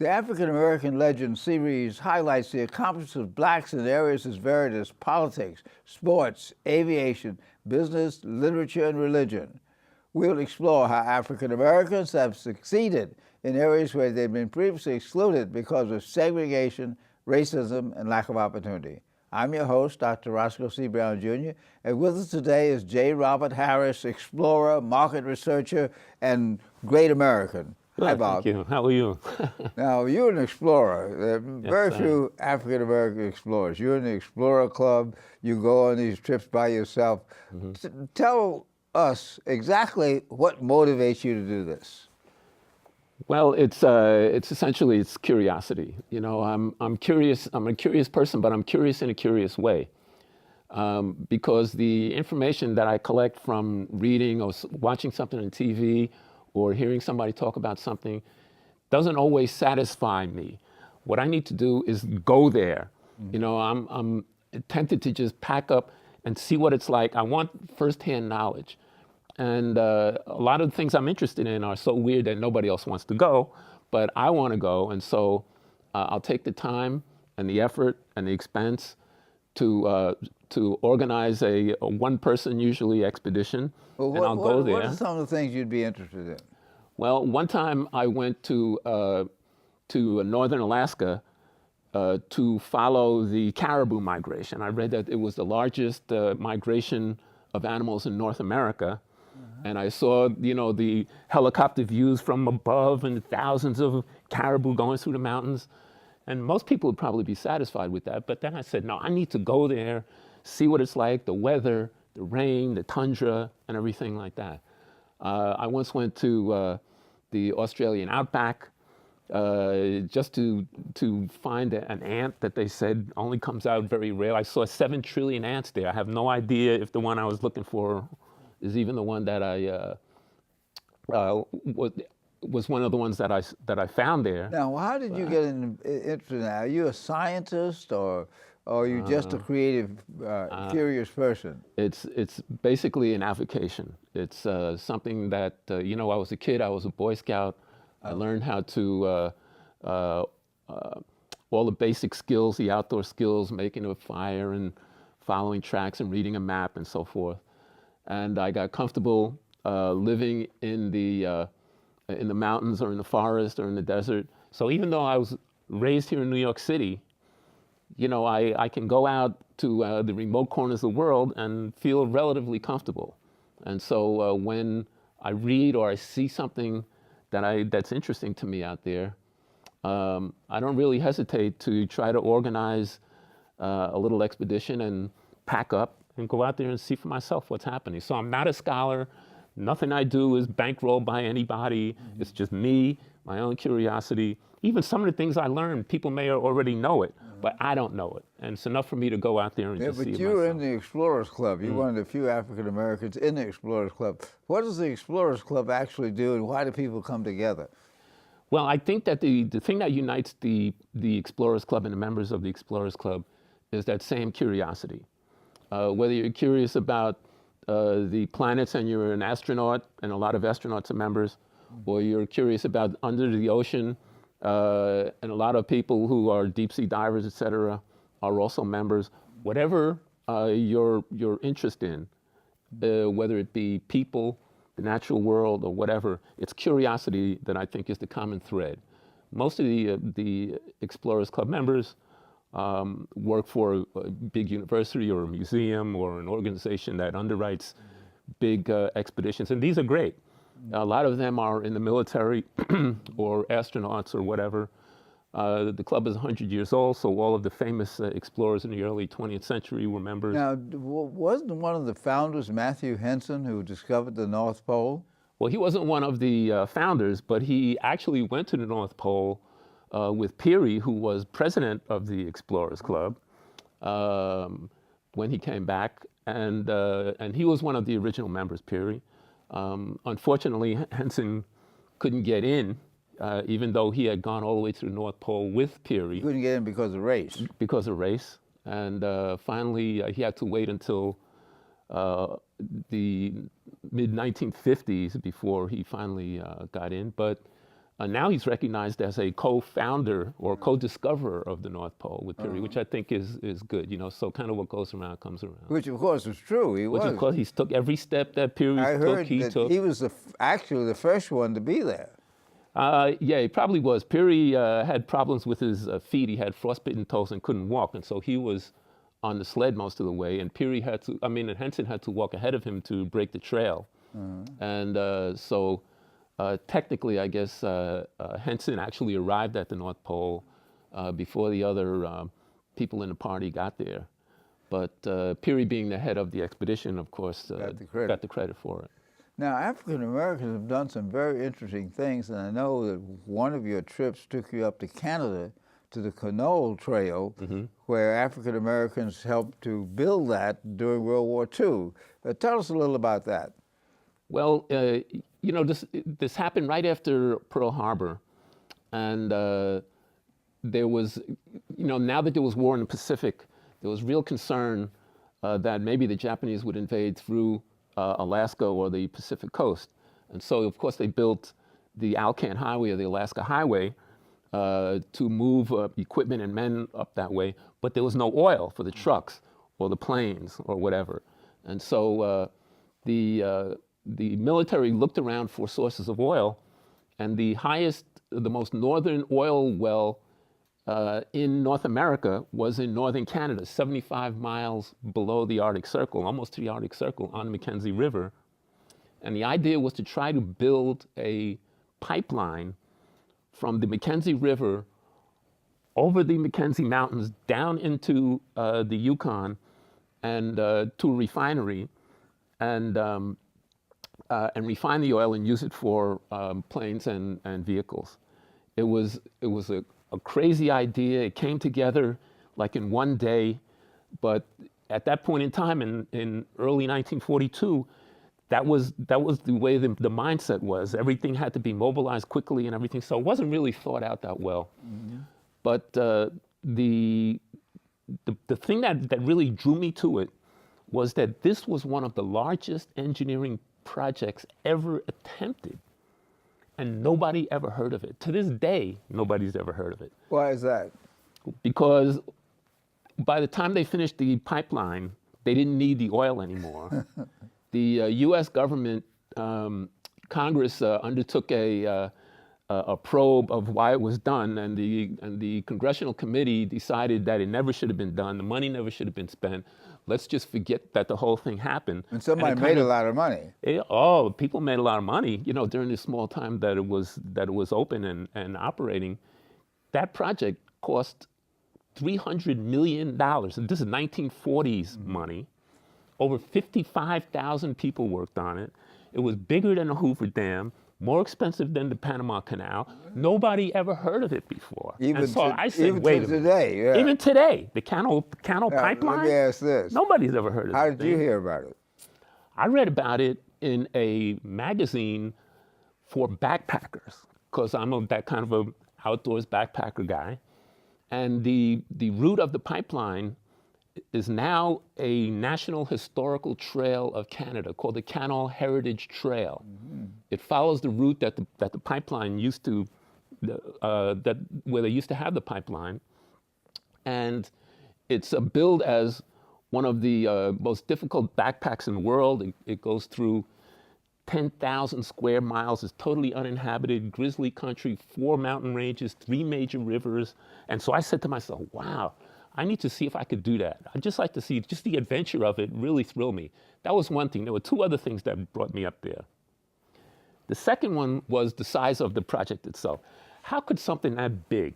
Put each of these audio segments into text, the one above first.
The African American Legend series highlights the accomplishments of blacks in areas as varied as politics, sports, aviation, business, literature, and religion. We'll explore how African Americans have succeeded in areas where they've been previously excluded because of segregation, racism, and lack of opportunity. I'm your host, Dr. Roscoe C. Brown, Jr., and with us today is J. Robert Harris, explorer, market researcher, and great American. Hi, Bob. Thank you. How are you? Now, you're an explorer. There are very Yes, few African-American explorers. You're in the Explorer Club. You go on these trips by yourself. Tell us exactly what motivates you to do this. Well, it's essentially curiosity. You know, I'm curious. I'm a curious person, but I'm curious in a curious way. Because the information that I collect from reading or watching something on TV or hearing somebody talk about something doesn't always satisfy me. What I need to do is go there. You know, I'm tempted to just pack up and see what it's like. I want firsthand knowledge. And a lot of the things I'm interested in are so weird that nobody else wants to go, but I want to go. And so I'll take the time and the effort and the expense to organize a one-person, usually, expedition, and I'll go there. What are some of the things you'd be interested in? Well, one time I went to northern Alaska to follow the caribou migration. I read that it was the largest migration of animals in North America. And I saw, you know, the helicopter views from above and thousands of caribou going through the mountains. And most people would probably be satisfied with that. But then I said, no, I need to go there, see what it's like, the weather, the rain, the tundra, and everything like that. I once went to the Australian outback just to find an ant that they said only comes out very rare. I saw 7 trillion ants there. I have no idea if the one I was looking for is even the one that I was one of the ones that I found there. Now, how did you get interested in that? Are you a scientist, or are you just a creative, curious person? It's basically an avocation. It's something that you know. I was a kid. I was a Boy Scout. I learned how to all the basic skills, the outdoor skills, making a fire and following tracks and reading a map and so forth. And I got comfortable living in the mountains or in the forest or in the desert. So even though I was raised here in New York City, you know, I can go out to the remote corners of the world and feel relatively comfortable. And so when I read or I see something that's interesting to me out there, I don't really hesitate to try to organize a little expedition and pack up and go out there and see for myself what's happening. So I'm not a scholar. Nothing I do is bankrolled by anybody. It's just me, my own curiosity. Even some of the things I learned, people may already know it, but I don't know it. And it's enough for me to go out there and just see it myself. But you were in the Explorers Club. You're one of the few African Americans in the Explorers Club. What does the Explorers Club actually do, and why do people come together? Well, I think that the thing that unites the Explorers Club and the members of the Explorers Club is that same curiosity. Whether you're curious about the planets and you're an astronaut, and a lot of astronauts are members, or you're curious about under the ocean, and a lot of people who are deep sea divers, et cetera, are also members. Whatever your interest in, whether it be people, the natural world, or whatever, it's curiosity that I think is the common thread. Most of the Explorers Club members work for a big university or a museum or an organization that underwrites big expeditions, and these are great. A lot of them are in the military or astronauts or whatever. The club is 100 years old, so all of the famous explorers in the early 20th century were members. Now, wasn't one of the founders Matthew Henson, who discovered the North Pole? Well, he wasn't one of the founders, but he actually went to the North Pole with Peary, who was president of the Explorers Club, when he came back, and he was one of the original members, Peary. Unfortunately, Henson couldn't get in, even though he had gone all the way to the North Pole with Peary. He couldn't get in because of race. Because of race, and finally he had to wait until the mid-1950s before he finally got in. But Now he's recognized as a co-founder or co-discoverer of the North Pole with Peary, which I think is good. You know, so kind of what goes around comes around. Which, of course, is true. He Which was. of course he took every step that Peary I took. heard He that took. he was actually the first one to be there. Yeah, he probably was. Peary had problems with his feet. He had frostbitten toes and couldn't walk, and so he was on the sled most of the way. And Peary had to, and Henson had to walk ahead of him to break the trail. And so technically, I guess Henson actually arrived at the North Pole before the other people in the party got there. But Peary, being the head of the expedition, of course, got the credit for it. Now, African Americans have done some very interesting things, and I know that one of your trips took you up to Canada to the Knoll Trail, where African Americans helped to build that during World War II. Tell us a little about that. Well, you know, this happened right after Pearl Harbor, and there was, you know, now that there was war in the Pacific, there was real concern that maybe the Japanese would invade through Alaska or the Pacific coast. And so, of course, they built the Alcan Highway or the Alaska Highway to move equipment and men up that way, but there was no oil for the trucks or the planes or whatever. And so the military looked around for sources of oil, and the most northern oil well in North America was in northern Canada, 75 miles below the Arctic Circle, almost to the Arctic Circle on the Mackenzie River. And the idea was to try to build a pipeline from the Mackenzie River over the Mackenzie Mountains down into the Yukon and to a refinery and refine the oil and use it for planes and vehicles. It was a crazy idea. It came together like in one day, but at that point in time, in early 1942, that was the way the mindset was. Everything had to be mobilized quickly and everything, so it wasn't really thought out that well. But the thing that really drew me to it was that this was one of the largest engineering projects ever attempted. And nobody ever heard of it. To this day, nobody's ever heard of it. Why is that? Because by the time they finished the pipeline, they didn't need the oil anymore. The U.S. government, Congress undertook a probe of why it was done, and the Congressional Committee decided that it never should have been done. The money never should have been spent. Let's just forget that the whole thing happened. And somebody made a lot of money. People made a lot of money, you know, during the small time that it was open and operating. That project cost $300 million. And this is 1940s money. Over 55,000 people worked on it. It was bigger than the Hoover Dam, more expensive than the Panama Canal. Nobody ever heard of it before. Even wait a minute. Today, yeah. Even today, the Canal Pipeline. Let me ask this. Nobody's ever heard of it. How did you hear about it? I read about it in a magazine for backpackers, because I'm that kind of an outdoors backpacker guy. And the route of the pipeline is now a National Historical Trail of Canada called the Canal Heritage Trail. It follows the route that the pipeline used to, where they used to have the pipeline, and it's billed as one of the most difficult backpacks in the world. It goes through 10,000 square miles. It's totally uninhabited, grizzly country, 4 mountain ranges, 3 major rivers. And so I said to myself, wow, I need to see if I could do that. I'd just like to see, just the adventure of it really thrilled me. That was one thing. There were 2 other things that brought me up there. The second one was the size of the project itself. How could something that big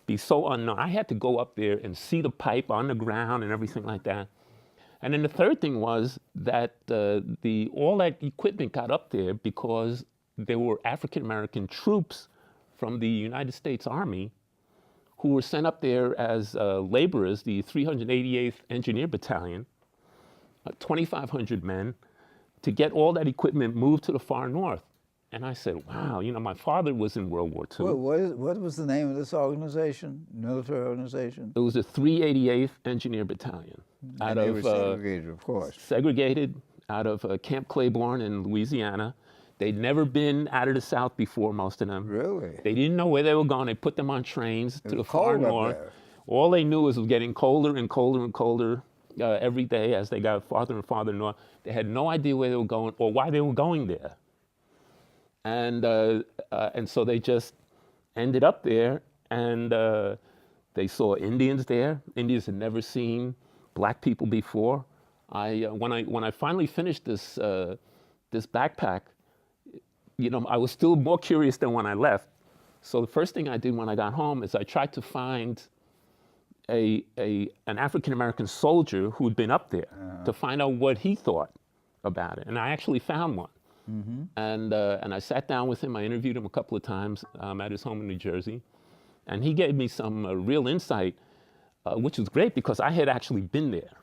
be so unknown? I had to go up there and see the pipe on the ground and everything like that. And then the third thing was that all that equipment got up there because there were African-American troops from the United States Army who were sent up there as laborers, the 388th Engineer Battalion, 2,500 men, to get all that equipment moved to the far north. And I said, wow, you know, my father was in World War II. What was the name of this organization, military organization? It was the 388th Engineer Battalion. And they were segregated, of course. Segregated out of Camp Claiborne in Louisiana. They'd never been out of the South before, most of them. Really? They didn't know where they were going. They put them on trains to the was far cold up north. there. All they knew was it was getting colder and colder and colder every day as they got farther and farther north. They had no idea where they were going or why they were going there. And so they just ended up there, and they saw Indians there. Indians had never seen black people before. When I finally finished this backpack, I was still more curious than when I left. So the first thing I did when I got home is I tried to find an African American soldier who had been up there to find out what he thought about it. And I actually found one. Mm-hmm. And I sat down with him. I interviewed him a couple of times at his home in New Jersey. And he gave me some real insight, which was great because I had actually been there.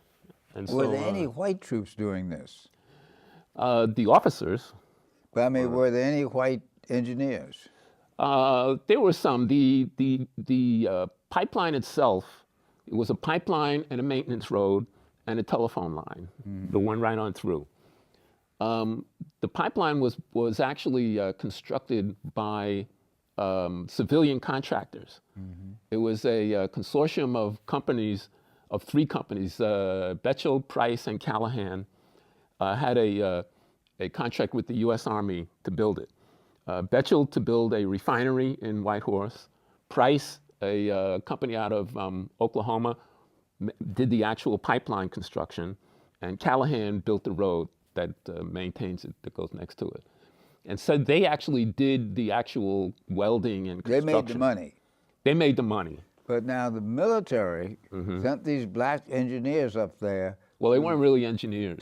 And Were so, there any white troops doing this? the officers, But I mean, were there any white engineers? there were some. The pipeline itself, it was a pipeline and a maintenance road and a telephone line, the one right on through. The pipeline was actually constructed by civilian contractors. It was a consortium of companies, of three companies, Betchel, Price, and Callahan, had a contract with the U.S. Army to build it. Betchel to build a refinery in Whitehorse. Price, a company out of Oklahoma, did the actual pipeline construction, and Callahan built the road that maintains it, that goes next to it. And so they actually did the actual welding and They construction. made the money. They made the money. But now the military sent these black engineers up there Well, they weren't really engineers.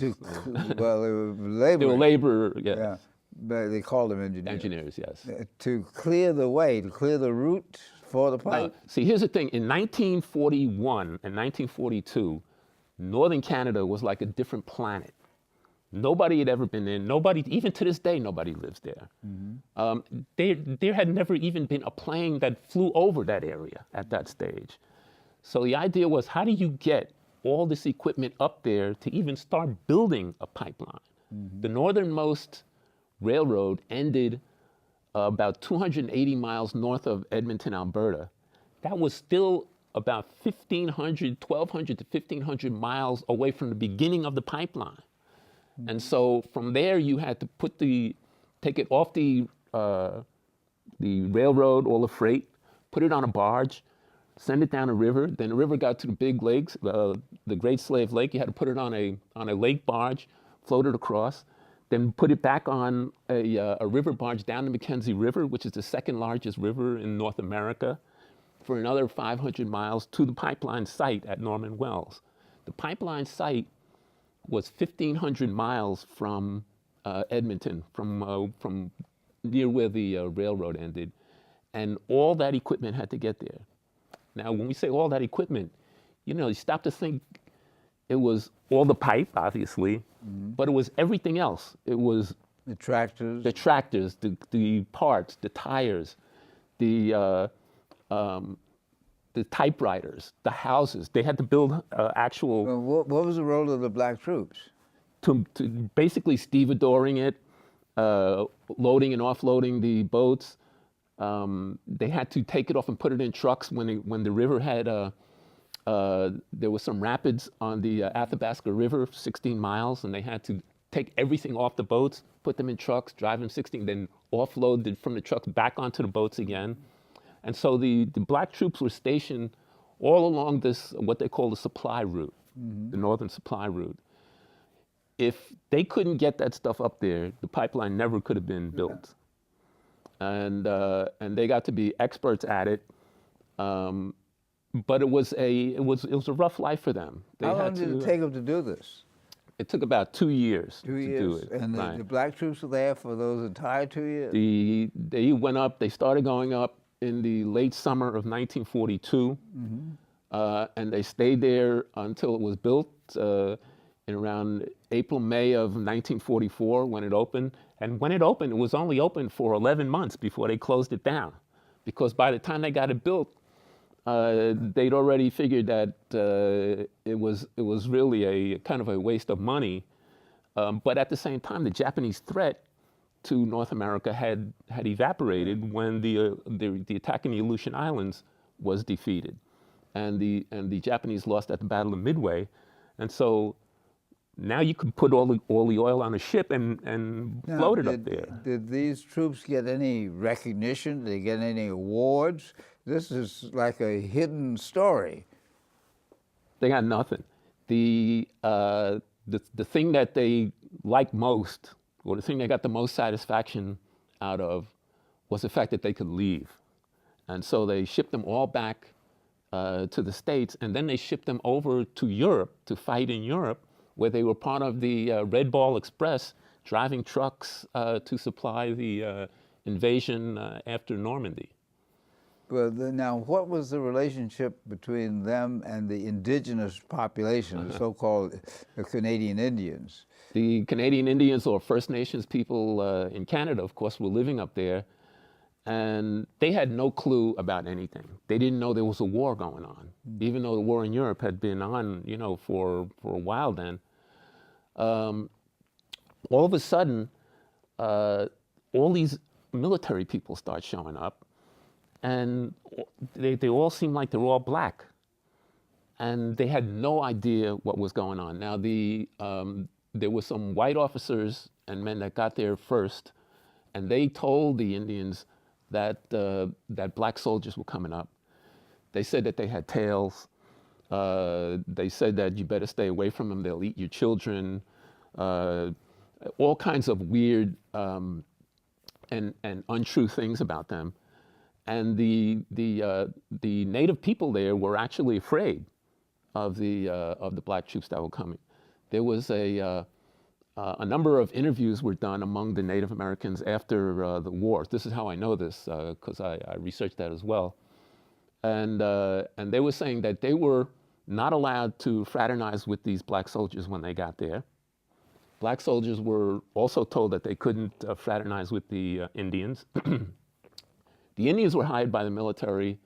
well, they were laborers. They were labor, yes. Yeah, but they called them engineers. Engineers, yes. To clear the way, to clear the route for the pipe. See, here's the thing. In 1941 and 1942, northern Canada was like a different planet. Nobody had ever been there. Nobody, even to this day, nobody lives there. There had never even been a plane that flew over that area at that stage. So the idea was, how do you get all this equipment up there to even start building a pipeline? The northernmost railroad ended about 280 miles north of Edmonton, Alberta. That was still about 1,200 to 1,500 miles away from the beginning of the pipeline. And so from there, you had to take it off the railroad, all the freight, put it on a barge, send it down a river. Then the river got to the big lakes, the Great Slave Lake. You had to put it on a lake barge, float it across, then put it back on a river barge down the Mackenzie River, which is the second largest river in North America, for another 500 miles to the pipeline site at Norman Wells. The pipeline site was 1,500 miles from Edmonton, from near where the railroad ended, and all that equipment had to get there. Now, when we say all that equipment, you stop to think it was all the pipe, obviously, but it was everything else. It was The tractors. the tractors, the parts, the tires, the typewriters, the houses. They had to build actual, Well, what was the role of the black troops? to basically stevedoring it, loading and offloading the boats. They had to take it off and put it in trucks when the river had, there was some rapids on the Athabasca River, 16 miles, and they had to take everything off the boats, put them in trucks, drive them 16, then offload from the trucks back onto the boats again. And so the black troops were stationed all along this, what they call the supply route, the northern supply route. If they couldn't get that stuff up there, the pipeline never could have been built. And they got to be experts at it. But it was a rough life for them. They How long had did to- it take them to do this? It took about 2 years 2 to years. do it. And right. the black troops were there for those entire 2 years? They went up, they started going up in the late summer of 1942, and they stayed there until it was built in around April, May of 1944 when it opened. And when it opened, it was only open for 11 months before they closed it down. Because by the time they got it built, they'd already figured that it was really a kind of a waste of money. But at the same time, the Japanese threat to North America had evaporated when the attack in the Aleutian Islands was defeated, and the Japanese lost at the Battle of Midway, and so now you could put all the oil on a ship and Now, float it up there. Did these troops get any recognition? Did they get any awards? This is like a hidden story. They got nothing. The thing that they liked most, or the thing they got the most satisfaction out of, was the fact that they could leave. And so they shipped them all back to the States, and then they shipped them over to Europe to fight in Europe, where they were part of the Red Ball Express, driving trucks to supply the invasion after Normandy. But now, what was the relationship between them and the indigenous population, the so-called Canadian Indians? The Canadian Indians, or First Nations people in Canada, of course, were living up there, and they had no clue about anything. They didn't know there was a war going on, even though the war in Europe had been on, for a while then. All of a sudden, all these military people start showing up, and they all seem like they're all black, and they had no idea what was going on. Now, there were some white officers and men that got there first, and they told the Indians that black soldiers were coming up. They said that they had tails. They said that you better stay away from them. They'll eat your children. All kinds of weird and untrue things about them. And the native people there were actually afraid of the black troops that were coming. There was a number of interviews were done among the Native Americans after the war. This is how I know this, because I researched that as well. And they were saying that they were not allowed to fraternize with these black soldiers when they got there. Black soldiers were also told that they couldn't fraternize with the Indians. The Indians were hired by the military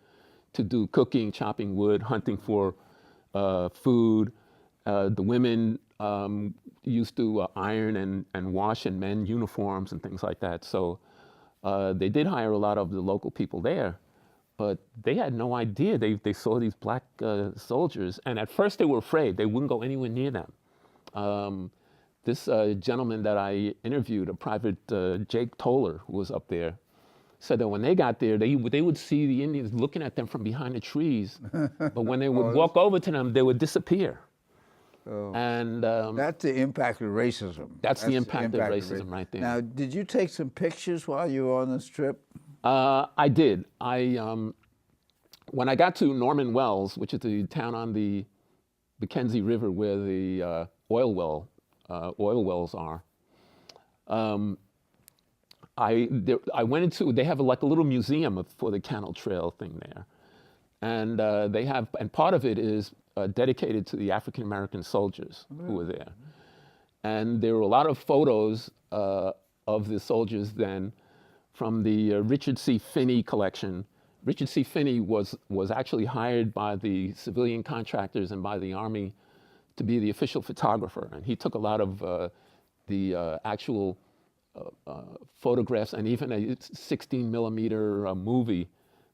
to do cooking, chopping wood, hunting for food. The women used to iron and wash and mend uniforms and things like that. So they did hire a lot of the local people there, but they had no idea. They saw these black soldiers, and at first they were afraid. They wouldn't go anywhere near them. This gentleman that I interviewed, a private Jake Toller, who was up there, said that when they got there, they would see the Indians looking at them from behind the trees, but when they would walk over to them, they would disappear. Oh. And That's the impact of racism. That's the impact of racism right there. Now, did you take some pictures while you were on this trip? I did. When I got to Norman Wells, which is the town on the Mackenzie River where the oil wells are, I went into, they have like a little museum for the Canal Trail thing there. And and part of it is dedicated to the African American soldiers who were there. And there were a lot of photos of the soldiers then from the Richard C. Finney collection. Richard C. Finney was actually hired by the civilian contractors and by the Army to be the official photographer. And he took a lot of the actual photographs and even a 16 millimeter movie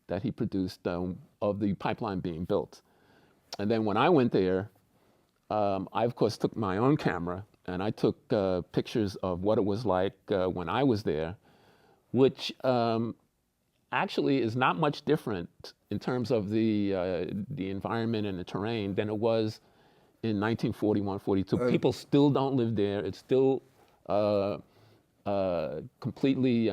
that he produced of the pipeline being built. And then when I went there, I of course took my own camera and I took pictures of what it was like when I was there, which actually is not much different in terms of the environment and the terrain than it was in 1941, 42. People still don't live there. It's still completely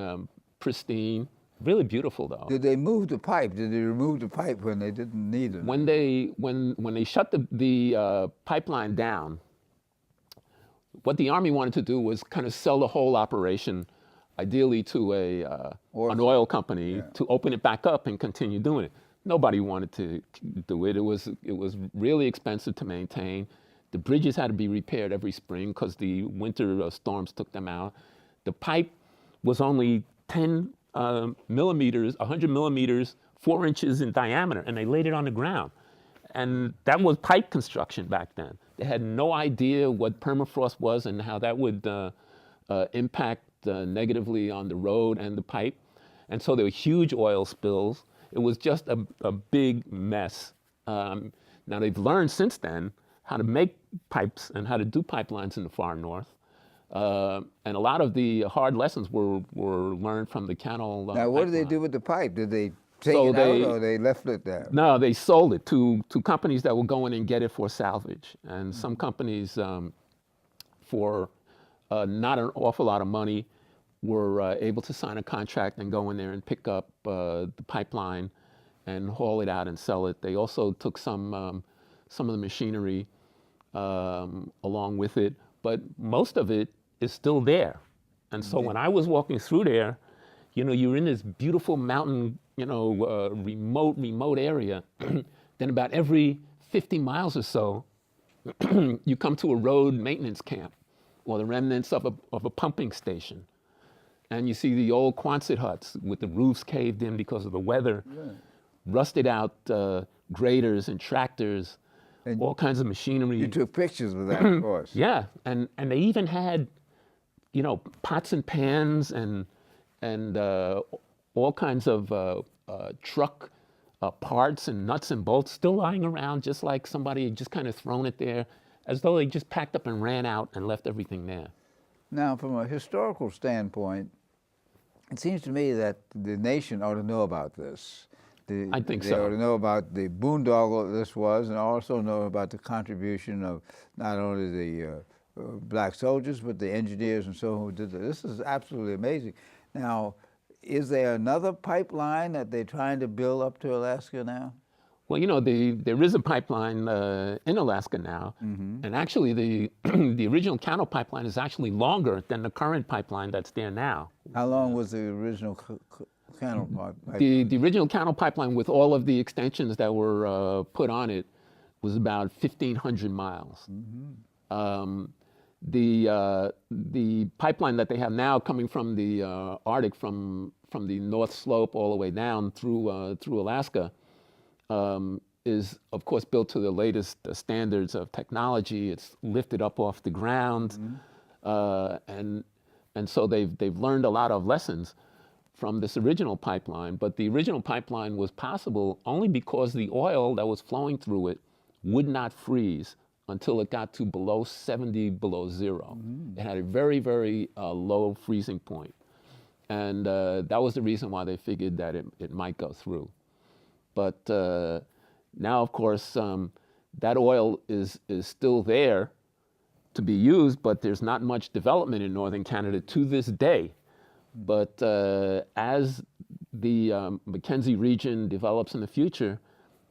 pristine. Really beautiful, though. Did they move the pipe? Did they remove the pipe when they didn't need it? When they shut the pipeline down, what the Army wanted to do was kind of sell the whole operation, ideally to an oil company, to open it back up and continue doing it. Nobody wanted to do it. It was really expensive to maintain. The bridges had to be repaired every spring because the winter storms took them out. The pipe was only 10 millimeters, 100 millimeters, 4 inches in diameter, and they laid it on the ground. And that was pipe construction back then. They had no idea what permafrost was and how that would impact negatively on the road and the pipe. And so there were huge oil spills. It was just a big mess. Now they've learned since then how to make pipes and how to do pipelines in the far north. And a lot of the hard lessons were learned from the Canal Now, what did they pipeline. do with the pipe? Did they take So it they- out, or they left it there? No, they sold it to companies that will go in and get it for salvage. And some companies, for not an awful lot of money, were able to sign a contract and go in there and pick up the pipeline and haul it out and sell it. They also took some of the machinery along with it, but most of it is still there. And so when I was walking through there, you know, you're in this beautiful mountain, you know, remote area. Then about every 50 miles or so, you come to a road maintenance camp or the remnants of a pumping station. And you see the old Quonset huts with the roofs caved in because of the weather, rusted out graders and tractors, And all kinds of machinery. You took pictures of that, of course. Yeah, and they even had, you know, pots and pans and all kinds of truck parts and nuts and bolts still lying around, just like somebody had just kind of thrown it there, as though they just packed up and ran out and left everything there. Now, from a historical standpoint, it seems to me that the nation ought to know about this. I think they so. ought to know about the boondoggle this was, and also know about the contribution of not only the black soldiers, but the engineers and so on who did this. This is absolutely amazing. Now, is there another pipeline that they're trying to build up to Alaska now? Well, you know, there is a pipeline in Alaska now, and actually the original Cano pipeline is actually longer than the current pipeline that's there now. How long was the original Canal pipeline? The original Cano pipeline, with all of the extensions that were put on it, was about 1,500 miles. The pipeline that they have now, coming from the Arctic, from the North Slope all the way down through Alaska, is of course built to the latest standards of technology. It's lifted up off the ground, and so they've learned a lot of lessons from this original pipeline. But the original pipeline was possible only because the oil that was flowing through it would not freeze until it got to below 70 below zero. It had a very, very low freezing point. And that was the reason why they figured that it might go through. But now, of course, that oil is still there to be used, but there's not much development in northern Canada to this day. But as the Mackenzie region develops in the future,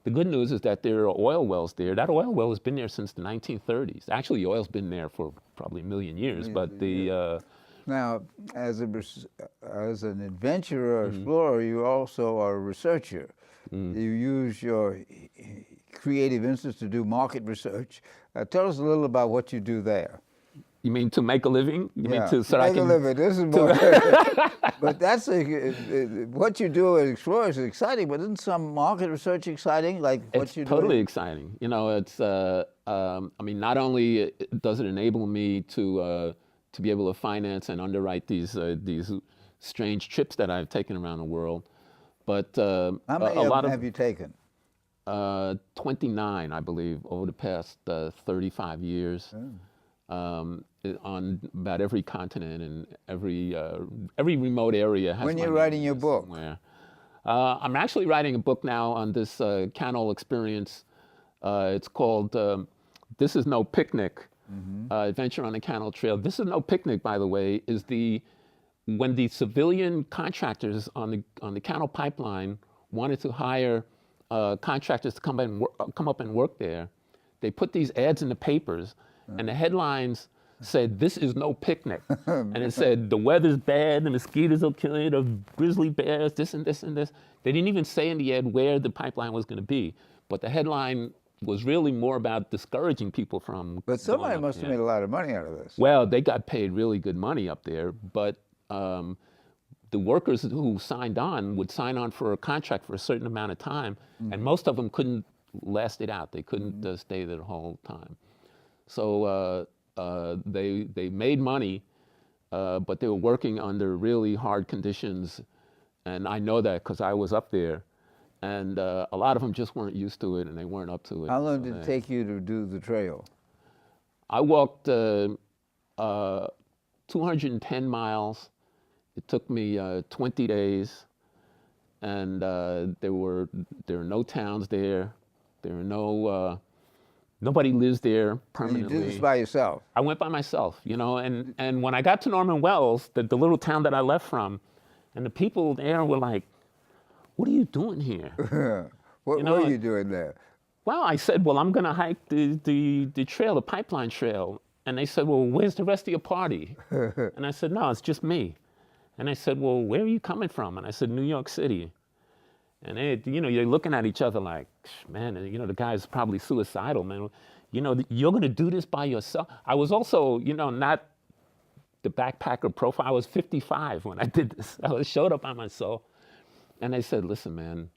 the good news is that there are oil wells there. That oil well has been there since the 1930s. Actually, the oil's been there for probably a million years, but the... Now, as an adventurer or explorer, you also are a researcher. You use your creative instincts to do market research. Tell us a little about what you do there. You mean to make a living? You mean to make a living. This is more. But that's what you do as explorers is exciting. But isn't some market research exciting, like what you do? It's totally exciting. You know, it's. I mean, not only does it enable me to be able to finance and underwrite these strange trips that I've taken around the world, but how many a lot have you taken? 29, I believe, over the past 35 years. On about every continent and every remote area has. When my you're name writing your book? Somewhere. I'm actually writing a book now on this Canal experience. It's called "This Is No Picnic: Adventure on the Canal Trail." This is no picnic, by the way. Is when the civilian contractors on the Canal pipeline wanted to hire contractors to come up and work there, they put these ads in the papers. And the headlines said, "This is no picnic." And it said, "The weather's bad, the mosquitoes will kill you, the grizzly bears, this and this and this." They didn't even say in the ad where the pipeline was going to be. But the headline was really more about discouraging people from. But somebody going up must have there. made a lot of money out of this. Well, they got paid really good money up there, but the workers who signed on would sign on for a contract for a certain amount of time, and most of them couldn't last it out. They couldn't stay there the whole time. So they made money but they were working under really hard conditions, and I know that because I was up there, and a lot of them just weren't used to it, and they weren't up to it. How long So did it take you to do the trail? I walked 210 miles. It took me 20 days, and there were no towns there. There were no nobody lives there And you permanently. did this by yourself? I went by myself, you know, and when I got to Norman Wells, the little town that I left from, and the people there were like, "What are you doing here?" What You know, were you doing there? Well, I said, "Well, I'm going to hike the trail, the pipeline trail." And they said, "Well, where's the rest of your party?" And I said, "No, it's just me." And they said, "Well, where are you coming from?" And I said, "New York City." And they, you know, you're looking at each other like, "Man, you know, the guy's probably suicidal, man. You know, you're going to do this by yourself." I was also, you know, not the backpacker profile. I was 55 when I did this. Showed up by myself. And they said, "Listen, man,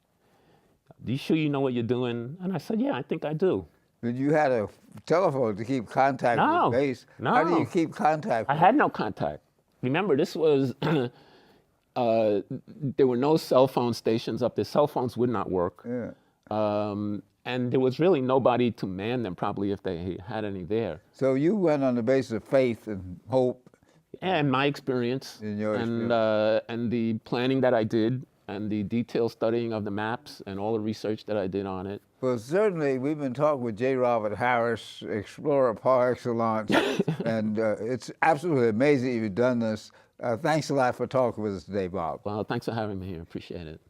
are you sure you know what you're doing?" And I said, "Yeah, I think I do." But you had a telephone to keep contact No, with base. no. How do you keep contact? I had no contact. Remember, this was, there were no cell phone stations up there. Cell phones would not work. Yeah. And there was really nobody to man them, probably, if they had any there. So you went on the basis of faith and hope. And my experience, In your and the planning that I did, and the detailed studying of the maps, and all the research that I did on it. Well, certainly, we've been talking with J. Robert Harris, explorer par excellence, and it's absolutely amazing you've done this. Thanks a lot for talking with us today, Bob. Well, thanks for having me here. Appreciate it.